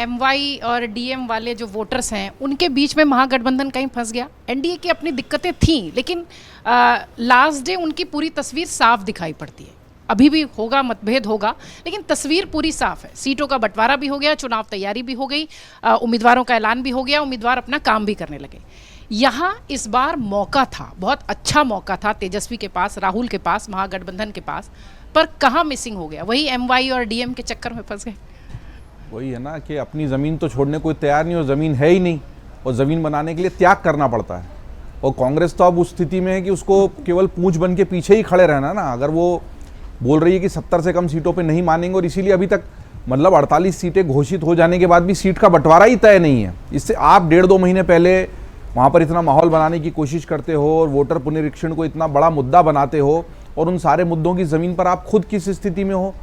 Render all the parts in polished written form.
MY और DM वाले जो वोटर्स हैं उनके बीच में महागठबंधन कहीं फंस गया? एनडीए की अपनी दिक्कतें थीं, लेकिन लास्ट डे उनकी पूरी तस्वीर साफ दिखाई पड़ती है। अभी भी होगा, मतभेद होगा, लेकिन तस्वीर पूरी साफ है। सीटों का बंटवारा भी हो गया, चुनाव तैयारी भी हो गई, उम्मीदवारों का ऐलान भी हो गया, उम्मीदवार अपना काम भी करने लगे। यहाँ इस बार मौका था, बहुत अच्छा मौका था तेजस्वी के पास, राहुल के पास, महागठबंधन के पास, पर कहाँ मिसिंग हो गया? वही एमवाई और डीएम के चक्कर में फंस गए। वही है ना कि अपनी ज़मीन तो छोड़ने कोई तैयार नहीं, और ज़मीन है ही नहीं, और ज़मीन बनाने के लिए त्याग करना पड़ता है। और कांग्रेस तो अब उस स्थिति में है कि उसको केवल पूंछ बन के पीछे ही खड़े रहना ना। अगर वो बोल रही है कि 70 से कम सीटों पे नहीं मानेंगे, और इसीलिए अभी तक मतलब 48 सीटें घोषित हो जाने के बाद भी सीट का बंटवारा ही तय नहीं है। इससे आप 1.5-2 महीने पहले वहाँ पर इतना माहौल बनाने की कोशिश करते हो और वोटर पुनरीक्षण को इतना बड़ा मुद्दा बनाते हो, और उन सारे मुद्दों की ज़मीन पर आप खुद किस स्थिति में हो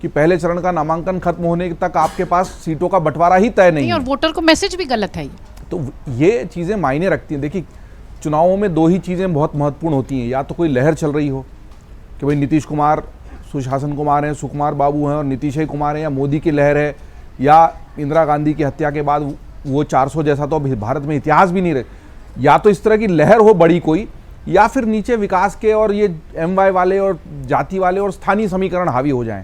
कि पहले चरण का नामांकन खत्म होने तक आपके पास सीटों का बंटवारा ही तय नहीं है। और वोटर को मैसेज भी गलत है। तो ये चीज़ें मायने रखती हैं। देखिए, चुनावों में 2 ही चीज़ें बहुत महत्वपूर्ण होती हैं। या तो कोई लहर चल रही हो कि भाई नीतीश कुमार सुशासन कुमार हैं, सुकुमार बाबू हैं और नीतीश कुमार हैं, या मोदी की लहर है, या इंदिरा गांधी की हत्या के बाद वो 400 जैसा तो भारत में इतिहास भी नहीं रहे। या तो इस तरह की लहर हो बड़ी कोई, या फिर नीचे विकास के और ये एमवाई वाले और जाति वाले और स्थानीय समीकरण हावी हो जाएं।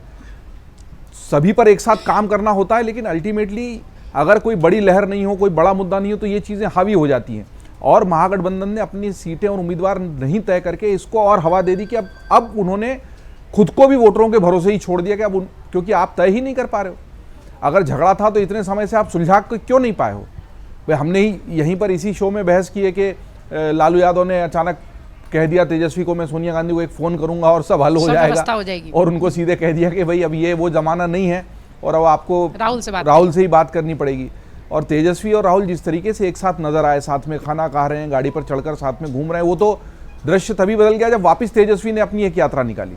सभी पर एक साथ काम करना होता है, लेकिन अल्टीमेटली अगर कोई बड़ी लहर नहीं हो, कोई बड़ा मुद्दा नहीं हो, तो ये चीज़ें हावी हो जाती हैं। और महागठबंधन ने अपनी सीटें और उम्मीदवार नहीं तय करके इसको और हवा दे दी कि अब उन्होंने खुद को भी वोटरों के भरोसे ही छोड़ दिया कि अब क्योंकि आप तय ही नहीं कर पा रहे हो। अगर झगड़ा था तो इतने समय से आप सुलझा क्यों नहीं पाए हो? भाई हमने ही यहीं पर इसी शो में बहस की है कि लालू यादव ने अचानक कह दिया तेजस्वी को मैं सोनिया गांधी को एक फ़ोन करूंगा और सब हल हो जाएगा, और उनको सीधे कह दिया कि भाई अब ये वो ज़माना नहीं है और अब आपको राहुल से ही बात करनी पड़ेगी। और तेजस्वी और राहुल जिस तरीके से एक साथ नजर आए, साथ में खाना खा रहे हैं, गाड़ी पर चढ़कर साथ में घूम रहे हैं, वो तो दृश्य तभी बदल गया जब वापस तेजस्वी ने अपनी एक यात्रा निकाली।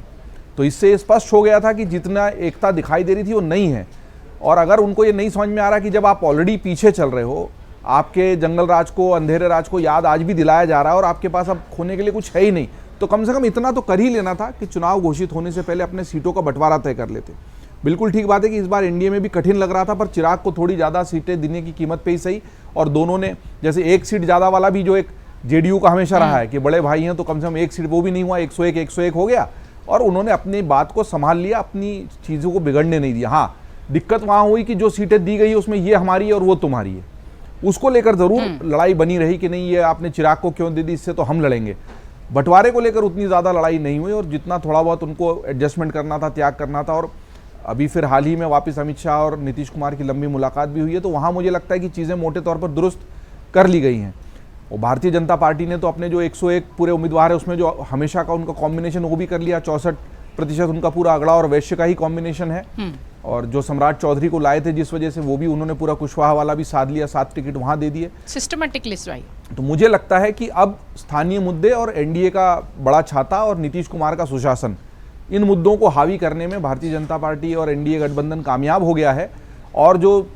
तो इससे स्पष्ट हो गया था कि जितना एकता दिखाई दे रही थी वो नहीं है। और अगर उनको ये नहीं समझ में आ रहा कि जब आप ऑलरेडी पीछे चल रहे हो, आपके जंगल राज को, अंधेरे राज को याद आज भी दिलाया जा रहा है और आपके पास अब खोने के लिए कुछ है ही नहीं, तो कम से कम इतना तो कर ही लेना था कि चुनाव घोषित होने से पहले अपने सीटों का बंटवारा तय कर लेते। बिल्कुल ठीक बात है कि इस बार एनडीए में भी कठिन लग रहा था, पर चिराग को थोड़ी ज़्यादा सीटें देने की कीमत पे ही सही। और दोनों ने, जैसे एक सीट ज़्यादा वाला भी जो एक जेडीयू का हमेशा रहा है कि बड़े भाई हैं तो कम से कम एक सीट, वो भी नहीं हुआ, 101 हो गया, और उन्होंने अपनी बात को संभाल लिया, अपनी चीज़ों को बिगड़ने नहीं दिया। हाँ, दिक्कत वहाँ हुई कि जो सीटें दी गई उसमें ये हमारी है और वो तुम्हारी है, उसको लेकर ज़रूर लड़ाई बनी रही कि नहीं ये आपने चिराग को क्यों दे दी, इससे तो हम लड़ेंगे। बंटवारे को लेकर उतनी ज़्यादा लड़ाई नहीं हुई, और जितना थोड़ा बहुत उनको एडजस्टमेंट करना था, त्याग करना था। और अभी फिर हाल ही में वापस अमित शाह और नीतीश कुमार की लंबी मुलाकात भी हुई है, तो वहाँ मुझे लगता है कि चीज़ें मोटे तौर पर दुरुस्त कर ली गई हैं। और भारतीय जनता पार्टी ने तो अपने जो 101 पूरे उम्मीदवार है उसमें जो हमेशा का उनका कॉम्बिनेशन वो भी कर लिया। 64% उनका पूरा अगड़ा और वैश्य का ही कॉम्बिनेशन है। और जो सम्राट चौधरी को लाए थे जिस वजह से, वो भी उन्होंने पूरा कुशवाहा वाला भी साध लिया, 7 टिकट वहाँ दे दिए। सिस्टमैटिक लिस्ट आई। तो मुझे लगता है कि अब स्थानीय मुद्दे और एनडीए का बड़ा छाता और नीतीश कुमार का सुशासन, इन मुद्दों को हावी करने में भारतीय जनता पार्टी और एनडीए गठबंधन कामयाब हो गया है। और जो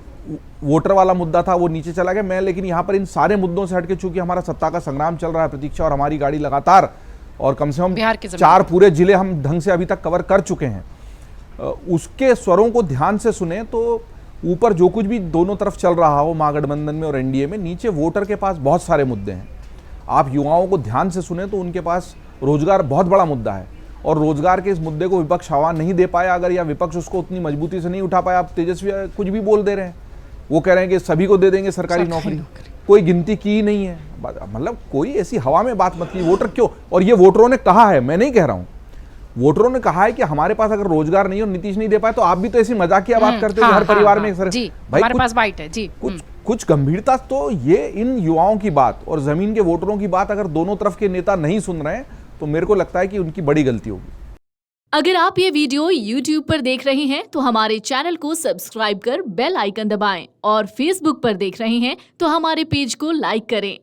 वोटर वाला मुद्दा था वो नीचे चला गया। लेकिन यहाँ पर इन सारे मुद्दों से हटके, चूंकि हमारा सत्ता का संग्राम चल रहा है, प्रतीक्षा और हमारी गाड़ी लगातार, और कम से कम 4 पूरे जिले हम ढंग से अभी तक कवर कर चुके हैं, उसके स्वरों को ध्यान से सुने तो ऊपर जो कुछ भी दोनों तरफ चल रहा हो, महागठबंधन में और एनडीए में, नीचे वोटर के पास बहुत सारे मुद्दे हैं। आप युवाओं को ध्यान से सुने तो उनके पास रोजगार बहुत बड़ा मुद्दा है, और रोजगार के इस मुद्दे को विपक्ष हवा नहीं दे पाया अगर, या विपक्ष उसको उतनी मजबूती से नहीं उठा पाया। आप तेजस्वी कुछ भी बोल दे रहे हैं, वो कह रहे हैं कि सभी को दे देंगे सरकारी नौकरी, कोई गिनती की नहीं है। मतलब कोई ऐसी हवा में बात मत की। वोटर क्यों, और ये वोटरों ने कहा है, मैं नहीं कह रहा हूं, वोटरों ने कहा है कि हमारे पास अगर रोजगार नहीं और नीतीश नहीं दे पाए तो आप भी तो ऐसी मजाकिया बात करते हो। हर परिवार में भाई हमारे पास बाइट है जी, कुछ गंभीरता। तो ये इन युवाओं की बात और जमीन के वोटरों की बात अगर दोनों तरफ के नेता नहीं सुन रहे हैं तो मेरे को लगता है कि उनकी बड़ी गलती होगी। अगर आप ये वीडियो YouTube पर देख रहे हैं तो हमारे चैनल को सब्सक्राइब कर बेल आइकन दबाएं, और Facebook पर देख रहे हैं तो हमारे पेज को लाइक करें।